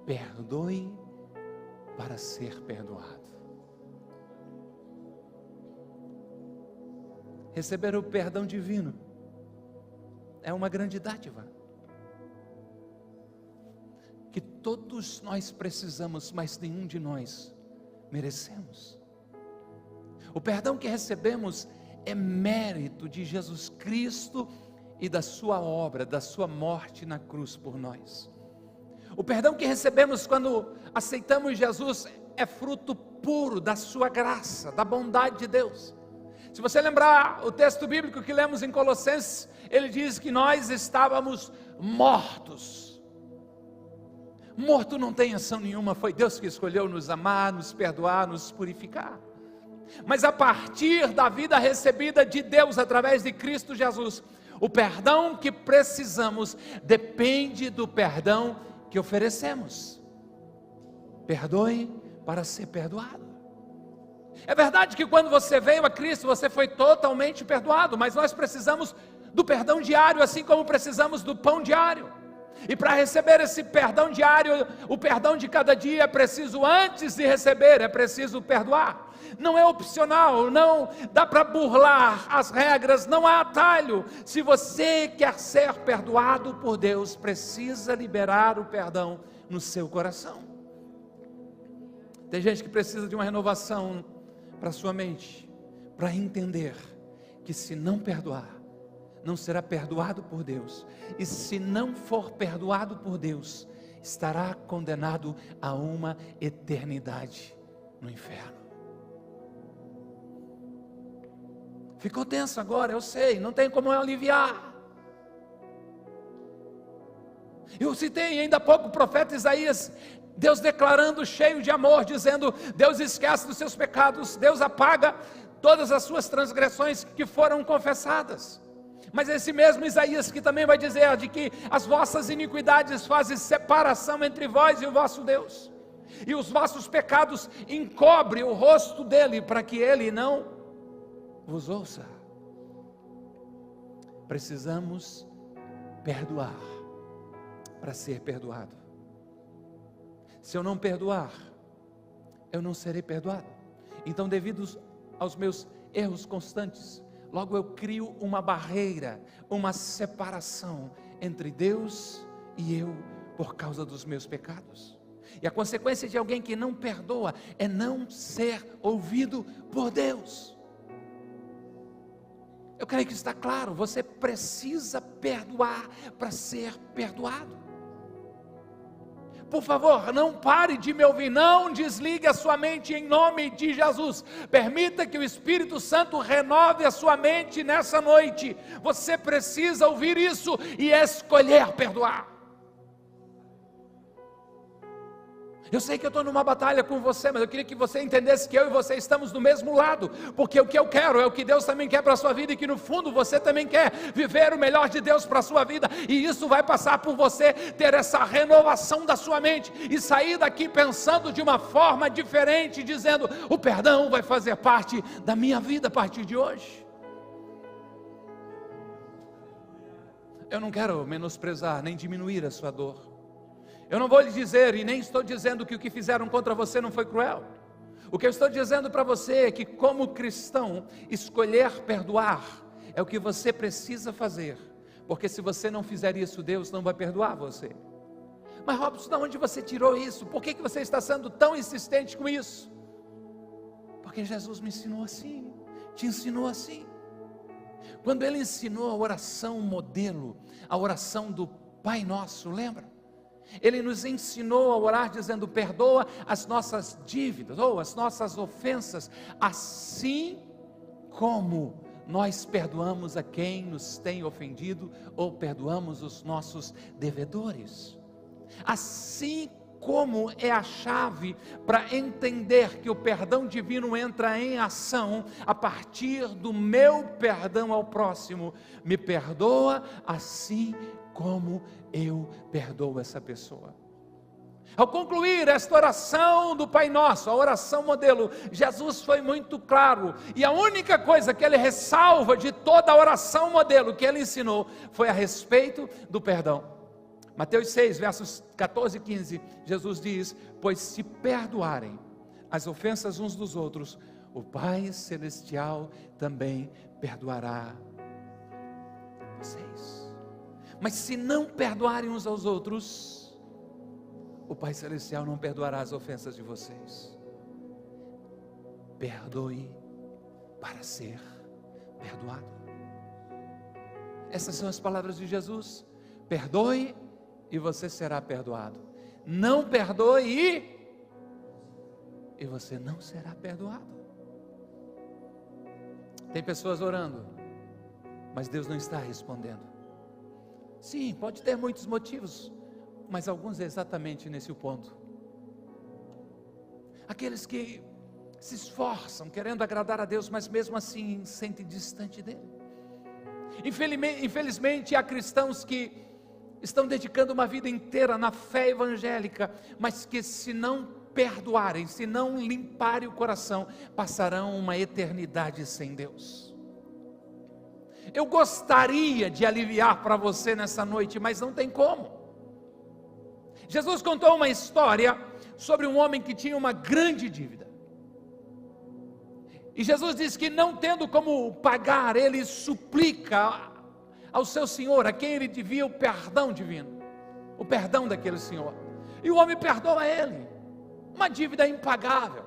perdoe para ser perdoado. Receber o perdão divino é uma grande dádiva que todos nós precisamos, mas nenhum de nós merecemos. O perdão que recebemos é mérito de Jesus Cristo e da sua obra, da sua morte na cruz por nós. O perdão que recebemos quando aceitamos Jesus é fruto puro da sua graça, da bondade de Deus. Se você lembrar o texto bíblico que lemos em Colossenses, ele diz que nós estávamos mortos. Morto não tem ação nenhuma, foi Deus que escolheu nos amar, nos perdoar, nos purificar. Mas a partir da vida recebida de Deus através de Cristo Jesus, o perdão que precisamos depende do perdão que oferecemos. Perdoe para ser perdoado. É verdade que quando você veio a Cristo, você foi totalmente perdoado, mas nós precisamos do perdão diário, assim como precisamos do pão diário. E para receber esse perdão diário, o perdão de cada dia, é preciso, antes de receber, é preciso perdoar. Não é opcional, não dá para burlar as regras, não há atalho. Se você quer ser perdoado por Deus, precisa liberar o perdão no seu coração. Tem gente que precisa de uma renovação para sua mente, para entender que se não perdoar, não será perdoado por Deus, e se não for perdoado por Deus, estará condenado a uma eternidade no inferno. Ficou tenso agora, eu sei, não tem como eu aliviar. Eu citei ainda há pouco o profeta Isaías, Deus declarando cheio de amor, dizendo: Deus esquece dos seus pecados, Deus apaga todas as suas transgressões que foram confessadas. Mas esse mesmo Isaías que também vai dizer de que as vossas iniquidades fazem separação entre vós e o vosso Deus, e os vossos pecados encobrem o rosto dele, para que ele não vos ouça. Precisamos perdoar para ser perdoado. Se eu não perdoar, eu não serei perdoado. Então, devido aos meus erros constantes, logo eu crio uma barreira, uma separação entre Deus e eu, por causa dos meus pecados. E a consequência de alguém que não perdoa é não ser ouvido por Deus. Eu creio que está claro, você precisa perdoar para ser perdoado. Por favor, não pare de me ouvir, não desligue a sua mente em nome de Jesus. Permita que o Espírito Santo renove a sua mente nessa noite. Você precisa ouvir isso e escolher perdoar. Eu sei que eu estou numa batalha com você, mas eu queria que você entendesse que eu e você estamos do mesmo lado, porque o que eu quero é o que Deus também quer para a sua vida, e que no fundo você também quer viver o melhor de Deus para a sua vida, e isso vai passar por você ter essa renovação da sua mente, e sair daqui pensando de uma forma diferente, dizendo: o perdão vai fazer parte da minha vida a partir de hoje. Eu não quero menosprezar, nem diminuir a sua dor. Eu não vou lhe dizer, e nem estou dizendo que o que fizeram contra você não foi cruel. O que eu estou dizendo para você é que, como cristão, escolher perdoar é o que você precisa fazer, porque se você não fizer isso, Deus não vai perdoar você. Mas Robson, de onde você tirou isso? Por que você está sendo tão insistente com isso? Porque Jesus me ensinou assim, te ensinou assim. Quando Ele ensinou a oração modelo, a oração do Pai Nosso, lembra? Ele nos ensinou a orar dizendo: perdoa as nossas dívidas, ou as nossas ofensas, assim como nós perdoamos a quem nos tem ofendido, ou perdoamos os nossos devedores. Assim como é a chave para entender que o perdão divino entra em ação a partir do meu perdão ao próximo. Me perdoa assim como eu perdoo essa pessoa. Ao concluir esta oração do Pai Nosso, a oração modelo, Jesus foi muito claro, e a única coisa que Ele ressalva de toda a oração modelo que Ele ensinou, foi a respeito do perdão. Mateus 6, versos 14 e 15, Jesus diz: pois se perdoarem as ofensas uns dos outros, o Pai Celestial também perdoará vocês. Mas se não perdoarem uns aos outros, o Pai Celestial não perdoará as ofensas de vocês. Perdoe para ser perdoado. Essas são as palavras de Jesus. Perdoe e você será perdoado. Não perdoe e você não será perdoado. Tem pessoas orando, mas Deus não está respondendo. Sim, pode ter muitos motivos, mas alguns é exatamente nesse o ponto. Aqueles que se esforçam querendo agradar a Deus, mas mesmo assim sentem distante dele. Infelizmente há cristãos que estão dedicando uma vida inteira na fé evangélica, mas que se não perdoarem, se não limparem o coração, passarão uma eternidade sem Deus. Eu gostaria de aliviar para você nessa noite, mas não tem como. Jesus contou uma história sobre um homem que tinha uma grande dívida. E Jesus diz que não tendo como pagar, ele suplica ao seu Senhor, a quem ele devia o perdão divino, o perdão daquele Senhor. E o homem perdoa ele, uma dívida impagável.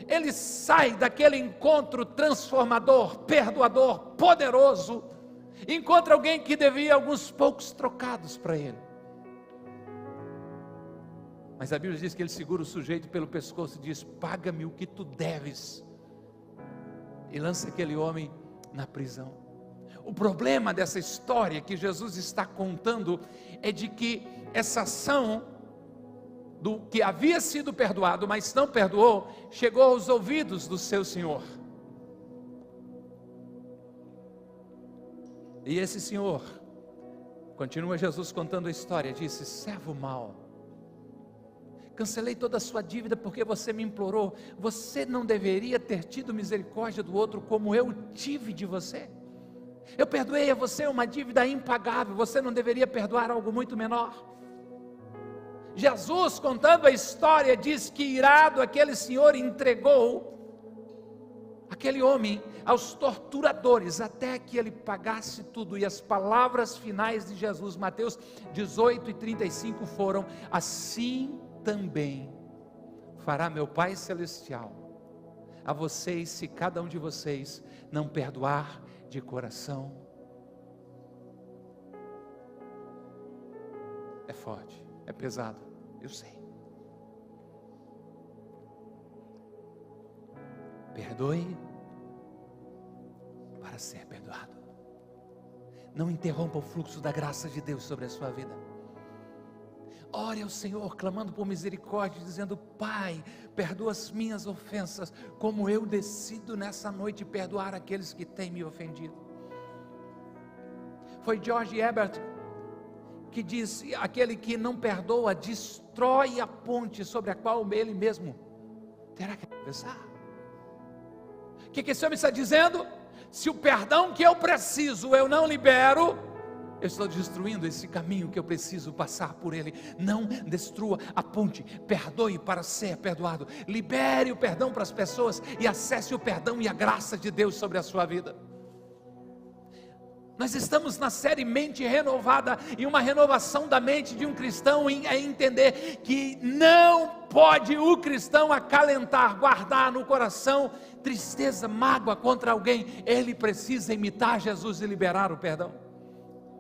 Ele sai daquele encontro transformador, perdoador, poderoso, e encontra alguém que devia alguns poucos trocados para ele. Mas a Bíblia diz que ele segura o sujeito pelo pescoço e diz: paga-me o que tu deves, e lança aquele homem na prisão. O problema dessa história que Jesus está contando é de que essa ação do que havia sido perdoado, mas não perdoou, chegou aos ouvidos do seu senhor. E esse senhor, continua Jesus contando a história, disse: servo mau, cancelei toda a sua dívida porque você me implorou. Você não deveria ter tido misericórdia do outro como eu tive de você? Eu perdoei a você uma dívida impagável, você não deveria perdoar algo muito menor? Jesus, contando a história, diz que irado aquele senhor entregou aquele homem aos torturadores até que ele pagasse tudo. E as palavras finais de Jesus, Mateus 18 e 35 foram: assim também fará meu Pai Celestial a vocês, se cada um de vocês não perdoar de coração. É forte, é pesado, eu sei. Perdoe para ser perdoado. Não interrompa o fluxo da graça de Deus sobre a sua vida. Ore ao Senhor, clamando por misericórdia, dizendo: Pai, perdoa as minhas ofensas, como eu decido nessa noite perdoar aqueles que têm me ofendido. Foi George Herbert que disse: aquele que não perdoa, destrói a ponte sobre a qual ele mesmo terá que atravessar. O que esse homem está dizendo? Se o perdão que eu preciso eu não libero, eu estou destruindo esse caminho que eu preciso passar por ele. Não destrua a ponte, perdoe para ser perdoado. Libere o perdão para as pessoas e acesse o perdão e a graça de Deus sobre a sua vida. Nós estamos na série Mente Renovada, e uma renovação da mente de um cristão é entender que não pode o cristão acalentar, guardar no coração tristeza, mágoa contra alguém. Ele precisa imitar Jesus e liberar o perdão.